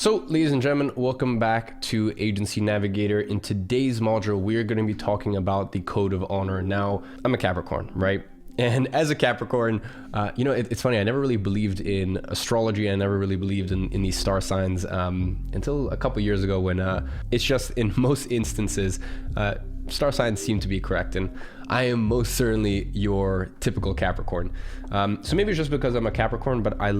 So, ladies and gentlemen, welcome back to Agency Navigator. In today's module, we're going to be talking about the Code of Honor. Now, I'm a Capricorn, right? And as a Capricorn, it's funny, I never really believed in astrology. I never really believed in these star signs until a couple years ago when it's just in most instances, star signs seem to be correct. And I am most certainly your typical Capricorn. So maybe it's just because I'm a Capricorn, but I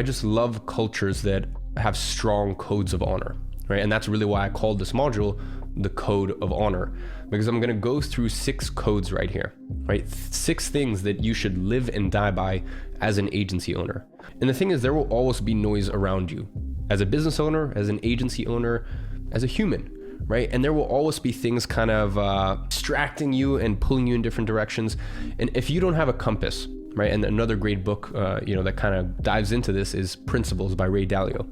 just love cultures that have strong codes of honor, right? And that's really why I called this module the Code of Honor, because I'm going to go through 6 codes right here, right? 6 things that you should live and die by as an agency owner. And the thing is, there will always be noise around you as a business owner, as an agency owner, as a human, right? And there will always be things kind of distracting you and pulling you in different directions. And if you don't have a compass, right? And another great book, that kind of dives into this is Principles by Ray Dalio.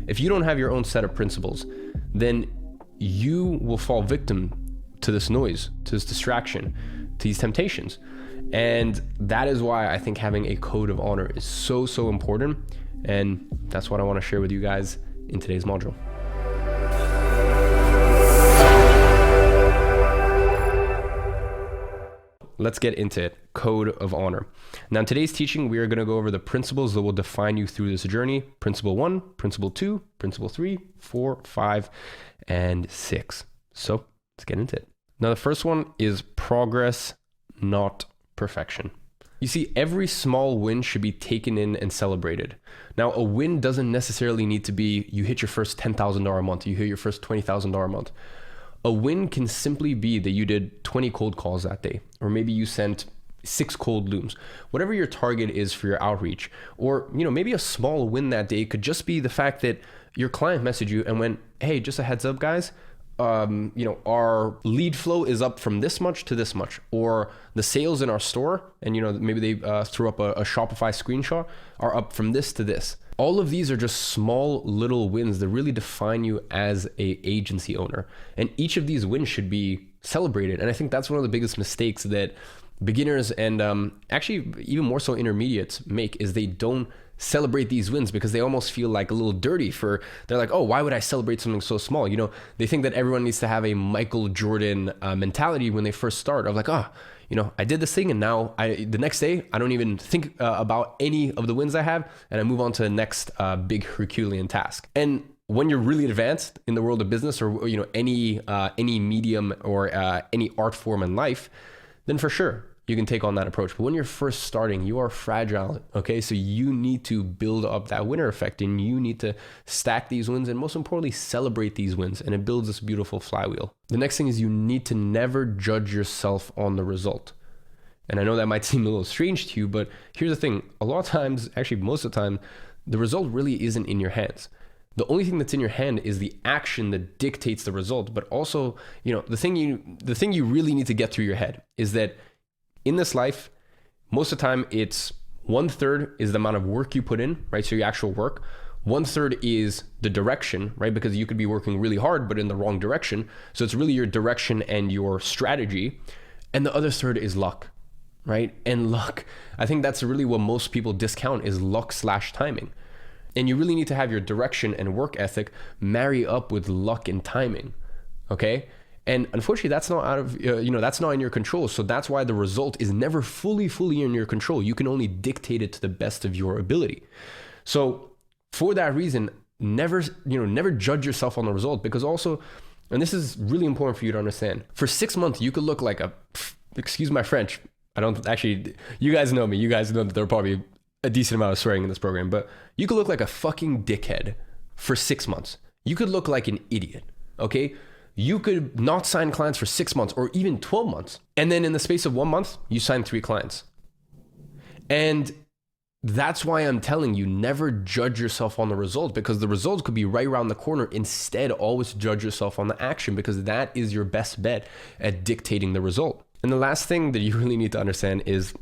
If you don't have your own set of principles, then you will fall victim to this noise, to this distraction, to these temptations. And that is why I think having a code of honor is so, so important. And that's what I want to share with you guys in today's module. Let's get into it. Code of Honor. Now, in today's teaching, we are going to go over the principles that will define you through this journey. Principle 1, Principle 2, Principle 3, 4, 5, and 6. So let's get into it. Now, the first one is progress, not perfection. You see, every small win should be taken in and celebrated. Now, a win doesn't necessarily need to be you hit your first $10,000 a month, you hit your first $20,000 a month. A win can simply be that you did 20 cold calls that day, or maybe you sent 6 cold looms, whatever your target is for your outreach. Or, maybe a small win that day could just be the fact that your client messaged you and went, hey, just a heads up, guys, our lead flow is up from this much to this much, or the sales in our store, and maybe they threw up a Shopify screenshot, are up from this to this. All of these are just small little wins that really define you as a agency owner. And each of these wins should be celebrated. And I think that's one of the biggest mistakes that beginners and actually even more so intermediates make, is they don't celebrate these wins because they almost feel like a little dirty they're like, oh, why would I celebrate something so small? They think that everyone needs to have a Michael Jordan mentality when they first start of like, I did this thing and now the next day I don't even think about any of the wins I have, and I move on to the next big Herculean task. And when you're really advanced in the world of business or any medium or any art form in life, then for sure you can take on that approach. But when you're first starting, you are fragile, okay? So you need to build up that winner effect, and you need to stack these wins, and most importantly, celebrate these wins, and it builds this beautiful flywheel. The next thing is you need to never judge yourself on the result. And I know that might seem a little strange to you, but here's the thing. A lot of times, actually most of the time, the result really isn't in your hands. The only thing that's in your hand is the action that dictates the result. But also, the thing you really need to get through your head is that in this life, most of the time it's 1/3 is the amount of work you put in, right? So your actual work. 1/3 is the direction, right? Because you could be working really hard, but in the wrong direction. So it's really your direction and your strategy. And the other third is luck, right? And luck, I think that's really what most people discount, is luck/timing. And you really need to have your direction and work ethic marry up with luck and timing, okay? And unfortunately, that's not that's not in your control. So that's why the result is never fully in your control. You can only dictate it to the best of your ability. So for that reason, never judge yourself on the result, because also, and this is really important for you to understand, for 6 months, you could look like excuse my French. You guys know me. You guys know that there are probably a decent amount of swearing in this program, but you could look like a fucking dickhead for 6 months. You could look like an idiot, okay? You could not sign clients for 6 months or even 12 months. And then in the space of 1 month, you sign 3 clients. And that's why I'm telling you, never judge yourself on the result, because the result could be right around the corner. Instead, always judge yourself on the action, because that is your best bet at dictating the result. And the last thing that you really need to understand is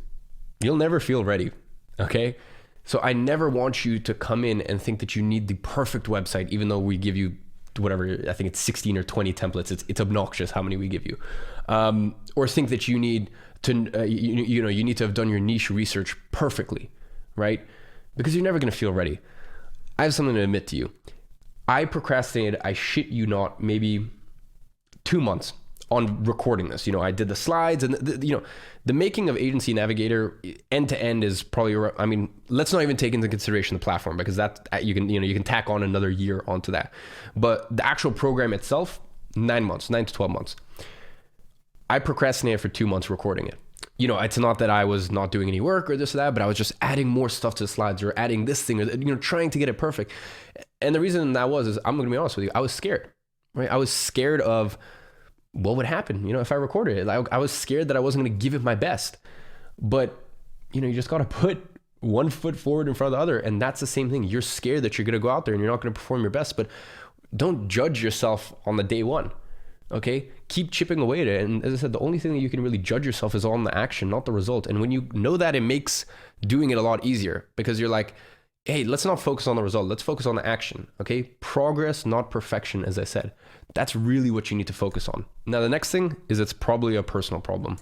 you'll never feel ready, okay? So I never want you to come in and think that you need the perfect website, even though we give you whatever, I think it's 16 or 20 templates. It's obnoxious how many we give you. Or think that you need to, you need to have done your niche research perfectly, right? Because you're never going to feel ready. I have something to admit to you. I procrastinated, I shit you not, maybe 2 months on recording this. I did the slides and the making of Agency Navigator end to end is probably, I mean, let's not even take into consideration the platform, because that you can tack on another year onto that. But the actual program itself, 9 to 12 months. I procrastinated for 2 months recording it. It's not that I was not doing any work or this or that, but I was just adding more stuff to the slides or adding this thing or, trying to get it perfect. And the reason that is I'm going to be honest with you, I was scared, right? I was scared of what would happen, if I recorded it. I was scared that I wasn't going to give it my best. But, you just got to put one foot forward in front of the other. And that's the same thing. You're scared that you're going to go out there and you're not going to perform your best, but don't judge yourself on the day one. Okay, keep chipping away at it. And as I said, the only thing that you can really judge yourself is on the action, not the result. And when you know that, it makes doing it a lot easier, because you're like, hey, let's not focus on the result. Let's focus on the action. Okay, progress, not perfection, as I said. That's really what you need to focus on. Now, the next thing is it's probably a personal problem.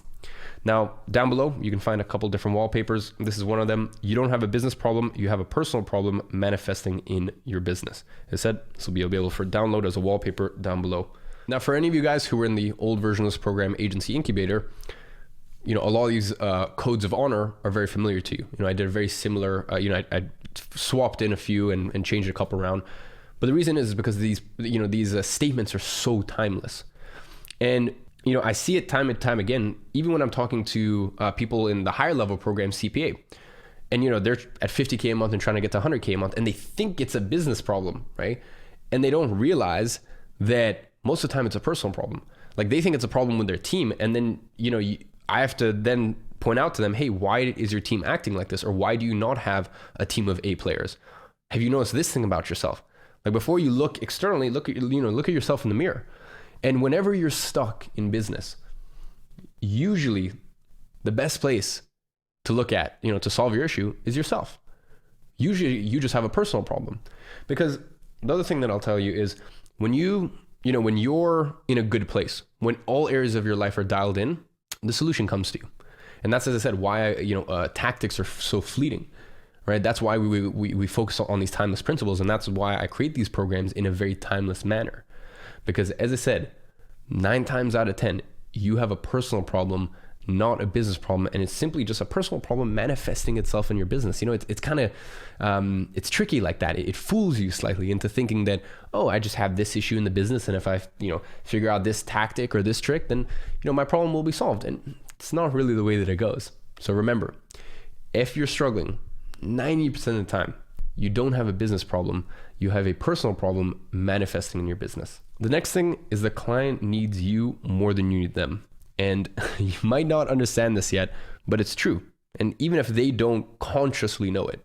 Now, down below, you can find a couple different wallpapers. This is one of them. You don't have a business problem. You have a personal problem manifesting in your business. As I said, this will be available for download as a wallpaper down below. Now, for any of you guys who were in the old version of this program, Agency Incubator, a lot of these codes of honor are very familiar to you. I did a very similar, I swapped in a few and changed a couple around. But the reason is because these statements are so timeless. And, I see it time and time again, even when I'm talking to people in the higher level program, CPA. And, they're at 50K a month and trying to get to 100K a month, and they think it's a business problem, right? And they don't realize that most of the time it's a personal problem. Like, they think it's a problem with their team. And then, I have to then point out to them, hey, why is your team acting like this? Or why do you not have a team of A players? Have you noticed this thing about yourself? Like, before you look externally, look at yourself in the mirror. And whenever you're stuck in business, usually the best place to look at, to solve your issue is yourself. Usually you just have a personal problem. Because the other thing that I'll tell you is when when you're in a good place, when all areas of your life are dialed in, the solution comes to you. And that's, as I said, why, tactics are so fleeting, right? That's why we focus on these timeless principles. And that's why I create these programs in a very timeless manner. Because as I said, 9 times out of 10, you have a personal problem, not a business problem. And it's simply just a personal problem manifesting itself in your business. It's kind of, it's tricky like that. It fools you slightly into thinking that, oh, I just have this issue in the business. And if I, figure out this tactic or this trick, then, my problem will be solved. And it's not really the way that it goes. So remember, if you're struggling 90% of the time, you don't have a business problem, you have a personal problem manifesting in your business. The next thing is the client needs you more than you need them. And you might not understand this yet, but it's true. And even if they don't consciously know it.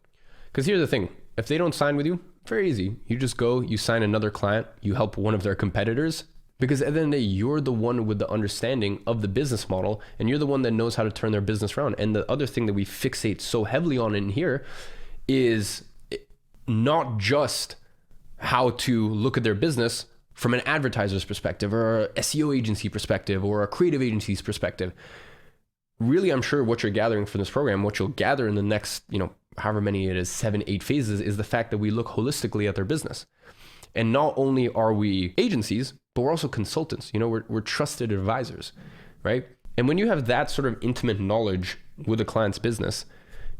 Because here's the thing, if they don't sign with you, very easy. You just go, you sign another client, you help one of their competitors. Because at the end of the day, you're the one with the understanding of the business model, and you're the one that knows how to turn their business around. And the other thing that we fixate so heavily on in here is not just how to look at their business from an advertiser's perspective or a SEO agency perspective or a creative agency's perspective. Really, I'm sure what you're gathering from this program, what you'll gather in the next, however many it is, 7, 8 phases, is the fact that we look holistically at their business. And not only are we agencies, but we're also consultants. We're trusted advisors, right? And when you have that sort of intimate knowledge with a client's business,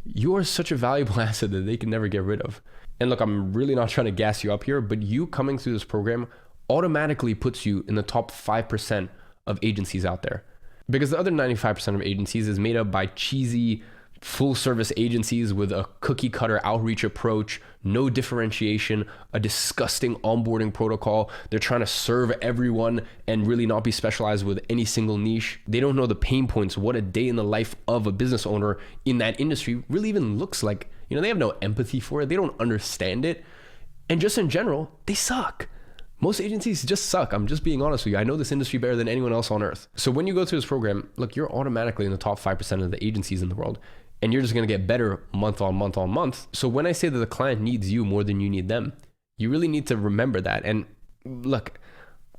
you are such a valuable asset that they can never get rid of. And look, I'm really not trying to gas you up here, but you coming through this program automatically puts you in the top 5% of agencies out there. Because the other 95% of agencies is made up by cheesy full service agencies with a cookie cutter outreach approach, no differentiation, a disgusting onboarding protocol. They're trying to serve everyone and really not be specialized with any single niche. They don't know the pain points, what a day in the life of a business owner in that industry really even looks like. They have no empathy for it. They don't understand it. And just in general, they suck. Most agencies just suck. I'm just being honest with you. I know this industry better than anyone else on earth. So when you go through this program, look, you're automatically in the top 5% of the agencies in the world. And you're just going to get better month on month on month. So when I say that the client needs you more than you need them, you really need to remember that. And look,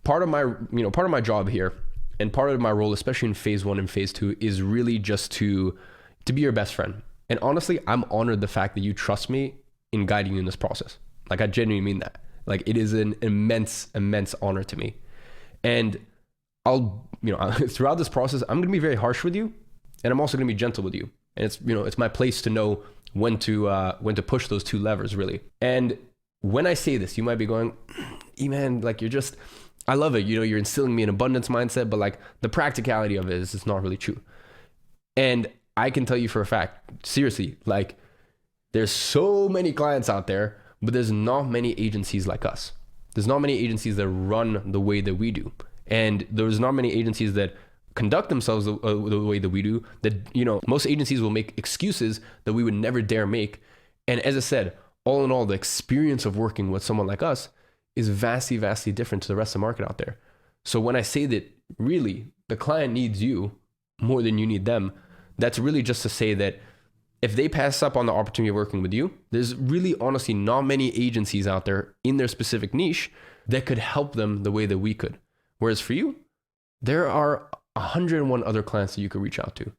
part of my job here and part of my role, especially in phase 1 and phase 2, is really just to be your best friend. And honestly, I'm honored the fact that you trust me in guiding you in this process. Like, I genuinely mean that. Like, it is an immense, immense honor to me. And I'll, throughout this process, I'm going to be very harsh with you, and I'm also going to be gentle with you. And it's, it's my place to know when to push those two levers, really. And when I say this, you might be going, man, like, I love it. You're instilling me an abundance mindset, but like, the practicality of it is it's not really true. And I can tell you for a fact, seriously, like, there's so many clients out there, but there's not many agencies like us. There's not many agencies that run the way that we do. And there's not many agencies that conduct themselves the way that we do, that, most agencies will make excuses that we would never dare make. And as I said, all in all, the experience of working with someone like us is vastly, vastly different to the rest of the market out there. So when I say that really the client needs you more than you need them, that's really just to say that if they pass up on the opportunity of working with you, there's really honestly not many agencies out there in their specific niche that could help them the way that we could. Whereas for you, there are 101 other clients that you could reach out to.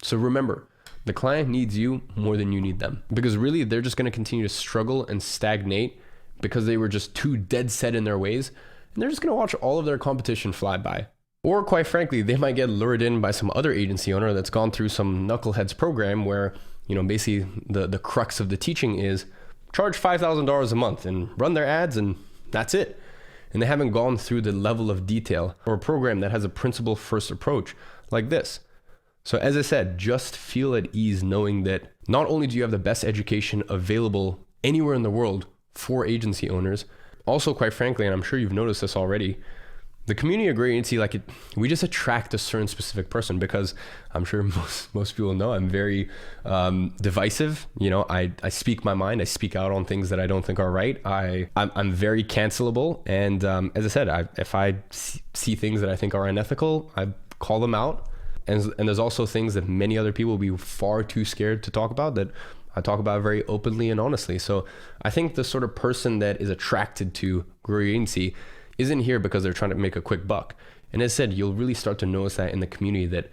So remember, the client needs you more than you need them, because really they're just going to continue to struggle and stagnate because they were just too dead set in their ways, and they're just going to watch all of their competition fly by. Or quite frankly, they might get lured in by some other agency owner that's gone through some knuckleheads program where, basically the crux of the teaching is charge $5,000 a month and run their ads, and that's it. And they haven't gone through the level of detail or a program that has a principle first approach like this. So as I said, just feel at ease knowing that not only do you have the best education available anywhere in the world for agency owners, also quite frankly, and I'm sure you've noticed this already, the community of great agency, we just attract a certain specific person, because I'm sure most people know I'm very divisive. I speak my mind. I speak out on things that I don't think are right. I'm very cancelable. And as I said, if I see things that I think are unethical, I call them out. And there's also things that many other people will be far too scared to talk about that I talk about very openly and honestly. So I think the sort of person that is attracted to great agency isn't here because they're trying to make a quick buck. And as I said, you'll really start to notice that in the community that,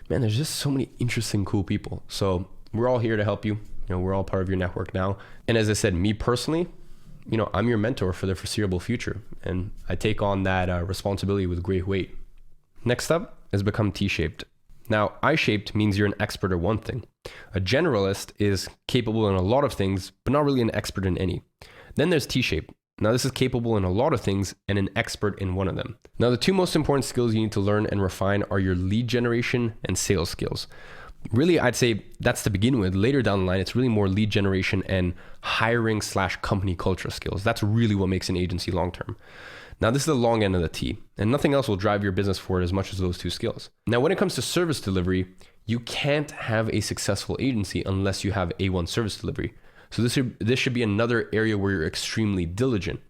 man, there's just so many interesting, cool people. So we're all here to help you. We're all part of your network now. And as I said, me personally, I'm your mentor for the foreseeable future. And I take on that responsibility with great weight. Next up is become T-shaped. Now, I-shaped means you're an expert at one thing. A generalist is capable in a lot of things, but not really an expert in any. Then there's T-shaped. Now, this is capable in a lot of things and an expert in one of them. Now, the two most important skills you need to learn and refine are your lead generation and sales skills. Really, I'd say that's to begin with. Later down the line, it's really more lead generation and hiring/company culture skills. That's really what makes an agency long-term. Now, this is the long end of the T, and nothing else will drive your business forward as much as those two skills. Now, when it comes to service delivery, you can't have a successful agency unless you have A1 service delivery. So this should be another area where you're extremely diligent.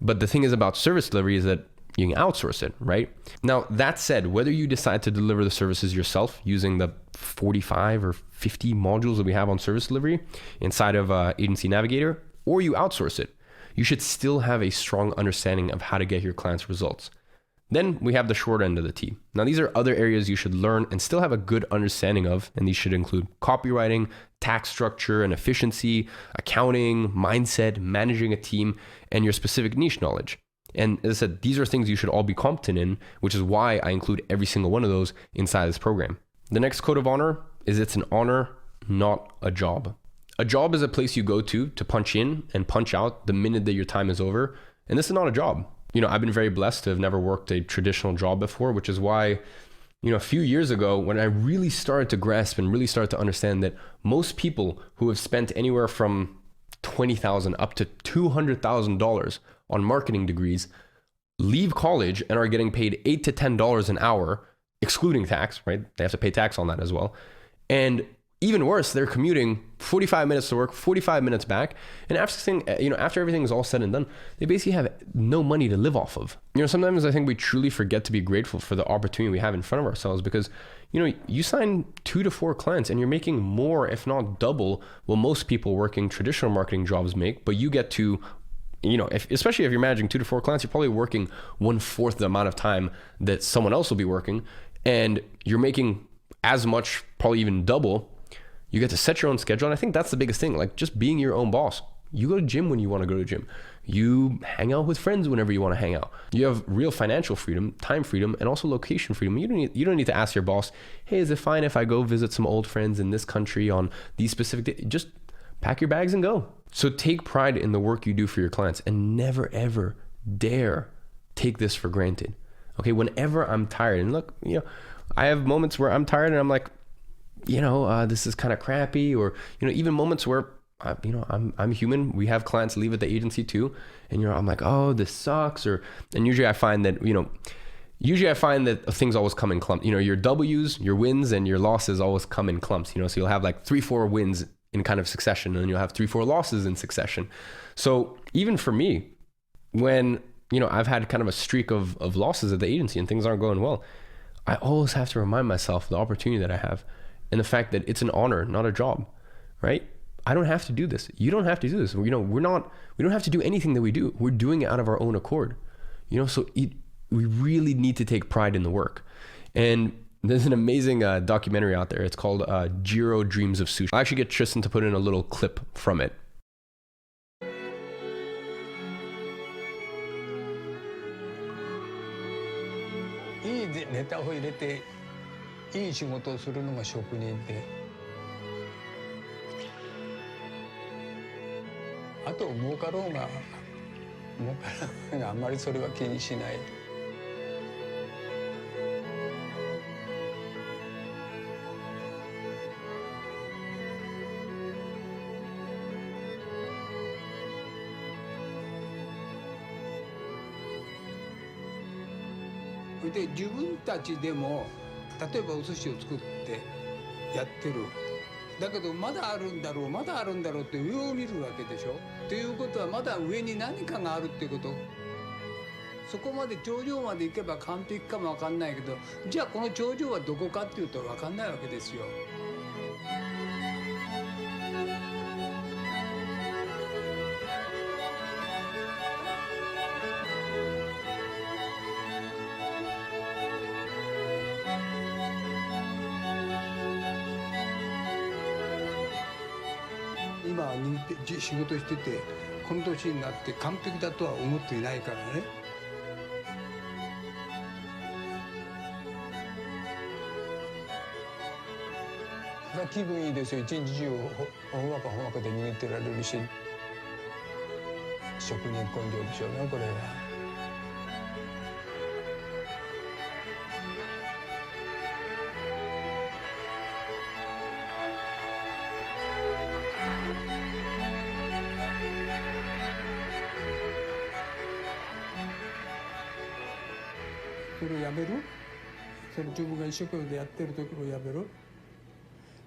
But the thing is about service delivery is that you can outsource it, right? Now, that said, whether you decide to deliver the services yourself using the 45 or 50 modules that we have on service delivery inside of Agency Navigator, or you outsource it, you should still have a strong understanding of how to get your clients results. Then we have the short end of the T. Now, these are other areas you should learn and still have a good understanding of, and these should include copywriting, tax structure and efficiency, accounting, mindset, managing a team, and your specific niche knowledge. And as I said, these are things you should all be competent in, which is why I include every single one of those inside this program. The next code of honor is it's an honor, not a job. A job is a place you go to punch in and punch out the minute that your time is over. And this is not a job. I've been very blessed to have never worked a traditional job before, which is why, a few years ago, when I really started to grasp and really started to understand that most people who have spent anywhere from $20,000 up to $200,000 on marketing degrees leave college and are getting paid $8 to $10 an hour, excluding tax, right? They have to pay tax on that as well. And even worse, they're commuting 45 minutes to work, 45 minutes back. And after everything is all said and done, they basically have no money to live off of. Sometimes I think we truly forget to be grateful for the opportunity we have in front of ourselves because, you sign 2 to 4 clients and you're making more, if not double, what most people working traditional marketing jobs make, but you get to, especially if you're managing 2 to 4 clients, you're probably working 1/4 the amount of time that someone else will be working. And you're making as much, probably even double. You get to set your own schedule. And I think that's the biggest thing, like just being your own boss. You go to gym when you want to go to gym. You hang out with friends whenever you want to hang out. You have real financial freedom, time freedom, and also location freedom. You don't need to ask your boss, hey, is it fine if I go visit some old friends in this country on these specific days? Just pack your bags and go. So take pride in the work you do for your clients and never, ever dare take this for granted. Okay, whenever I'm tired, and look, I have moments where I'm tired and I'm like, this is kind of crappy, or, even moments where, I'm human. We have clients leave at the agency too. And, I'm like, oh, this sucks. And usually I find that, things always come in clumps. Your W's, your wins, and your losses always come in clumps, so you'll have like 3-4 wins in kind of succession, and then you'll have 3-4 losses in succession. So even for me, when, I've had kind of a streak of losses at the agency and things aren't going well, I always have to remind myself the opportunity that I have and the fact that it's an honor, not a job, right? I don't have to do this. You don't have to do this. We don't have to do anything that we do. We're doing it out of our own accord, so we really need to take pride in the work. And there's an amazing documentary out there. It's called Jiro Dreams of Sushi. I'll actually get Tristan to put in a little clip from it. いいネタを入れていい仕事をするのが職人で、あと儲かろうが儲からないがあんまりそれは気にしない。で自分たちでも例えばお寿司を作ってやってる。だけどまだあるんだろうまだあるんだろうって上を見るわけでしょ。ということはまだ上に何かがあるっていうこと。そこまで頂上まで行けば完璧かも分かんないけど、じゃあこの頂上はどこかっていうと分かんないわけですよ。今仕事しててこの年になって完璧だとは思っていないからね。気分いいですよ。一日中ほんわかほんわかで握ってられるし、職人根性でしょうねこれは。それをやめる？それ自分が一生懸命でやってる時をやめる？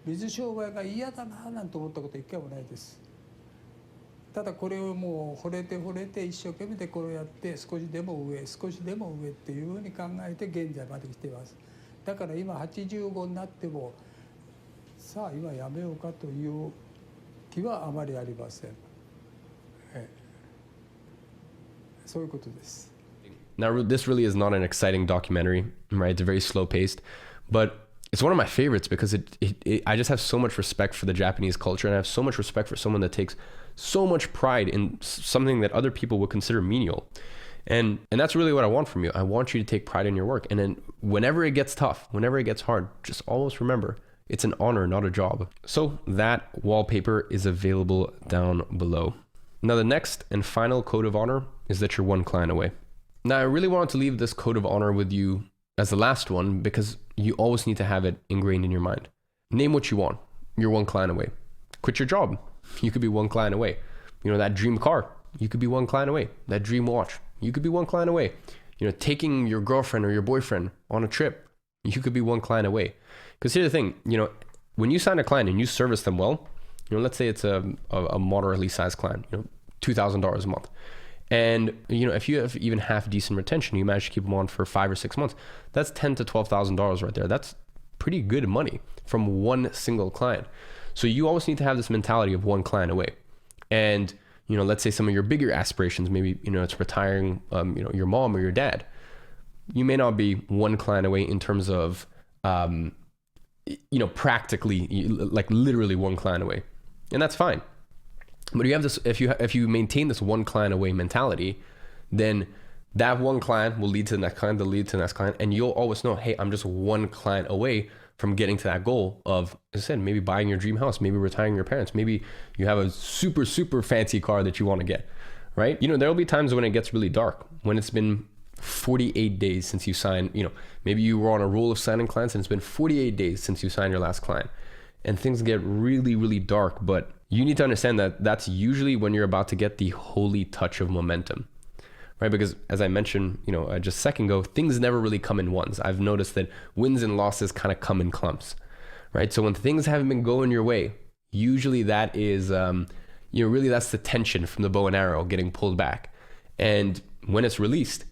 水商売が嫌だななんて思ったこと一回もないです。ただこれをもう惚れて一生懸命でこれをやって少しでも上っていうふうに考えて現在まで来ています。だから今85になってもさあ今やめようかという気はあまりありません。そういうことです。Now, this really is not an exciting documentary, right? It's very slow paced, but it's one of my favorites because I just have so much respect for the Japanese culture, and I have so much respect for someone that takes so much pride in something that other people would consider menial. And that's really what I want from you. I want you to take pride in your work. And then whenever it gets tough, whenever it gets hard, just always remember, it's an honor, not a job. So that wallpaper is available down below. Now, the next and final code of honor is that you're one client away. Now, I really wanted to leave this code of honor with you as the last one because you always need to have it ingrained in your mind. Name what you want. You're one client away. Quit your job. You could be one client away. That dream car. You could be one client away. That dream watch. You could be one client away. Taking your girlfriend or your boyfriend on a trip. You could be one client away. Because here's the thing, when you sign a client and you service them well, let's say it's a moderately sized client, $2,000 a month. And, if you have even half decent retention, you manage to keep them on for 5 or 6 months, that's $10,000 to $12,000 right there. That's pretty good money from one single client. So you always need to have this mentality of one client away. And, let's say some of your bigger aspirations, maybe, it's retiring, your mom or your dad. You may not be one client away in terms of, practically, like literally one client away. And that's fine. But you have this, if you maintain this one client away mentality, then that one client will lead to the next client, they'll lead to the next client, and you'll always know, hey, I'm just one client away from getting to that goal of, as I said, maybe buying your dream house, maybe retiring your parents, maybe you have a super, super fancy car that you want to get, right? You know, there'll be times when it gets really dark, when it's been 48 days since you signed, you know, maybe you were on a roll of signing clients and it's been 48 days since you signed your last client, and things get really, really dark. But you need to understand that that's usually when you're about to get the holy touch of momentum, right? Because as I mentioned, you know, just a second ago, things never really come in ones. I've noticed that wins and losses kind of come in clumps, right? So when things haven't been going your way, usually that is, you know, really that's the tension from the bow and arrow getting pulled back. And when it's released,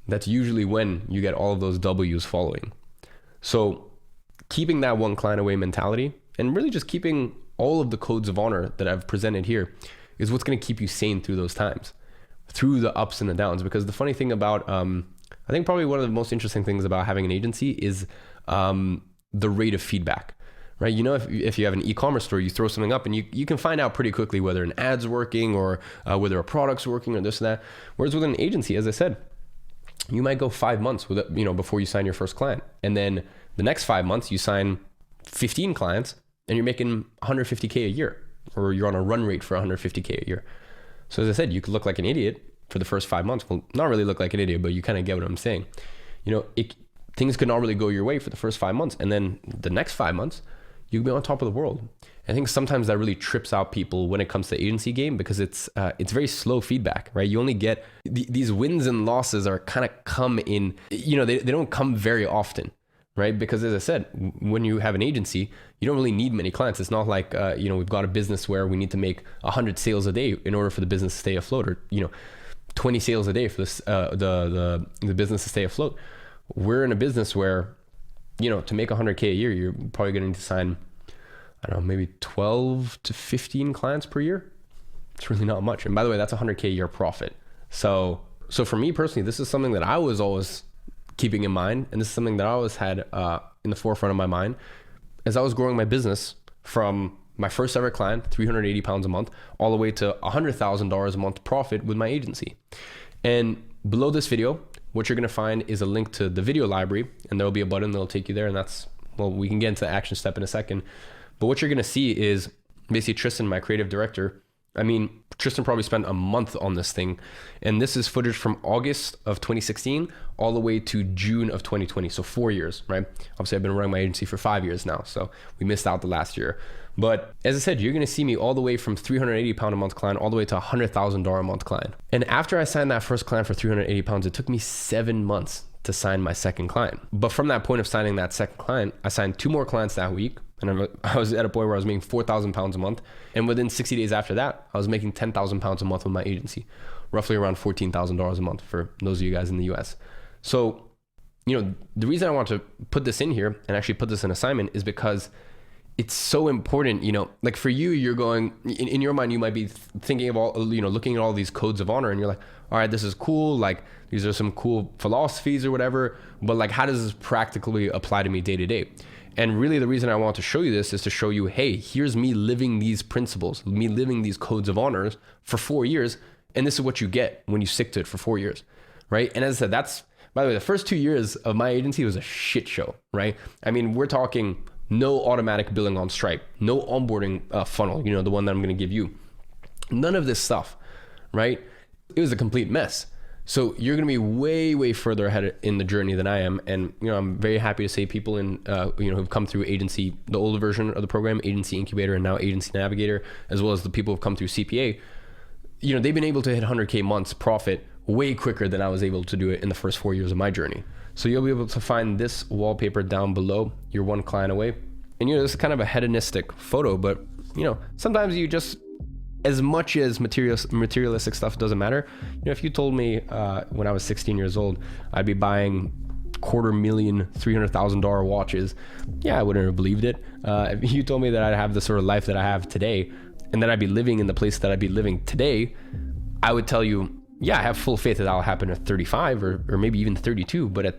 that's usually when you get all of those W's following. So keeping that one client away mentality and really just keeping all of the codes of honor that I've presented here is what's going to keep you sane through those times, through the ups and the downs. Because the funny thing about, I think probably one of the most interesting things about having an agency is the rate of feedback, right? You know, if you have an e-commerce store, you throw something up and you can find out pretty quickly whether an ad's working or whether a product's working or this or that. Whereas with an agency, as I said, you might go 5 months with it, you know, before you sign your first client. And then the next 5 months, you sign 15 clients and you're making 150K a year, or you're on a run rate for 150K a year. So as I said, you could look like an idiot for the first 5 months. Well, not really look like an idiot, but you kind of get what I'm saying. You know, things could not really go your way for the first 5 months. And then the next 5 months, you can be on top of the world. I think sometimes that really trips out people when it comes to the agency game, because it's very slow feedback, right? You only get these wins and losses are kind of come in, you know, they don't come very often, right? Because as I said, when you have an agency, you don't really need many clients. It's not like, you know, we've got a business where we need to make 100 sales a day in order for the business to stay afloat, or, you know, 20 sales a day for this, the business to stay afloat. We're in a business where, you know, to make 100K a year, you're probably going to need to sign, I don't know, maybe 12 to 15 clients per year. It's really not much. And by the way, that's 100K a year profit. So for me personally, this is something that I was always keeping in mind. And this is something that I always had in the forefront of my mind as I was growing my business from my first ever client, 380 pounds a month, all the way to $100,000 a month profit with my agency. And below this video, what you're going to find is a link to the video library, and there'll be a button that'll take you there. And that's, well, we can get into the action step in a second. But what you're going to see is basically Tristan, my creative director. I mean, Tristan probably spent a month on this thing. And this is footage from August of 2016 all the way to June of 2020. So 4 years, right? Obviously, I've been running my agency for 5 years now. So we missed out the last year. But as I said, you're going to see me all the way from 380 pound a month client all the way to $100,000 a month client. And after I signed that first client for 380 pounds, it took me 7 months to sign my second client. But from that point of signing that second client, I signed 2 more clients that week. And I was at a point where I was making 4,000 pounds a month. And within 60 days after that, I was making 10,000 pounds a month with my agency, roughly around $14,000 a month for those of you guys in the US. So, you know, the reason I want to put this in here and actually put this in assignment is because it's so important. You know, like for you, you're going, in your mind, you might be thinking of all, you know, looking at all these codes of honor and you're like, all right, this is cool. Like these are some cool philosophies or whatever, but like, how does this practically apply to me day to day? And really the reason I want to show you this is to show you, hey, here's me living these principles, me living these codes of honors for 4 years. And this is what you get when you stick to it for 4 years, right? And as I said, that's, by the way, the first 2 years of my agency was a shit show, right? I mean, we're talking no automatic billing on Stripe, no onboarding funnel, you know, the one that I'm going to give you. None of this stuff, right? It was a complete mess. So you're going to be way, way further ahead in the journey than I am. And, you know, I'm very happy to say people in, you know, who've come through agency, the older version of the program, Agency Incubator, and now Agency Navigator, as well as the people who've come through CPA, you know, they've been able to hit 100K months profit way quicker than I was able to do it in the first 4 years of my journey. So you'll be able to find this wallpaper down below. You're one client away. And, you know, this is kind of a hedonistic photo, but, you know, sometimes you just, as much as materialistic stuff doesn't matter. You know, if you told me when I was 16 years old, I'd be buying $250,000, $300,000 watches, yeah, I wouldn't have believed it. If you told me that I'd have the sort of life that I have today, and that I'd be living in the place that I'd be living today, I would tell you, yeah, I have full faith that that'll happen at 35 or maybe even 32. But at,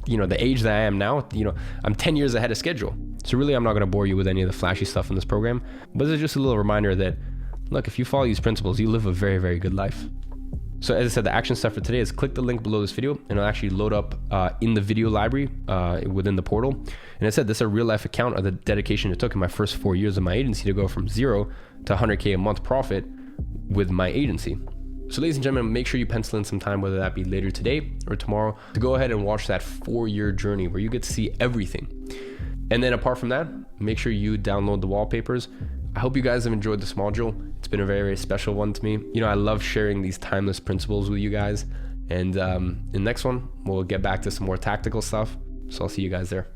you know, the age that I am now, you know, I'm 10 years ahead of schedule. So really, I'm not going to bore you with any of the flashy stuff in this program. But it's just a little reminder that look, if you follow these principles, you live a very, very good life. So as I said, the action step for today is click the link below this video and it'll actually load up in the video library within the portal. And I said, this is a real life account of the dedication it took in my first 4 years of my agency to go from 0 to 100K a month profit with my agency. So ladies and gentlemen, make sure you pencil in some time, whether that be later today or tomorrow, to go ahead and watch that 4-year journey where you get to see everything. And then apart from that, make sure you download the wallpapers. I hope you guys have enjoyed this module. It's been a very, very special one to me. You know, I love sharing these timeless principles with you guys. And in the next one, we'll get back to some more tactical stuff. So I'll see you guys there.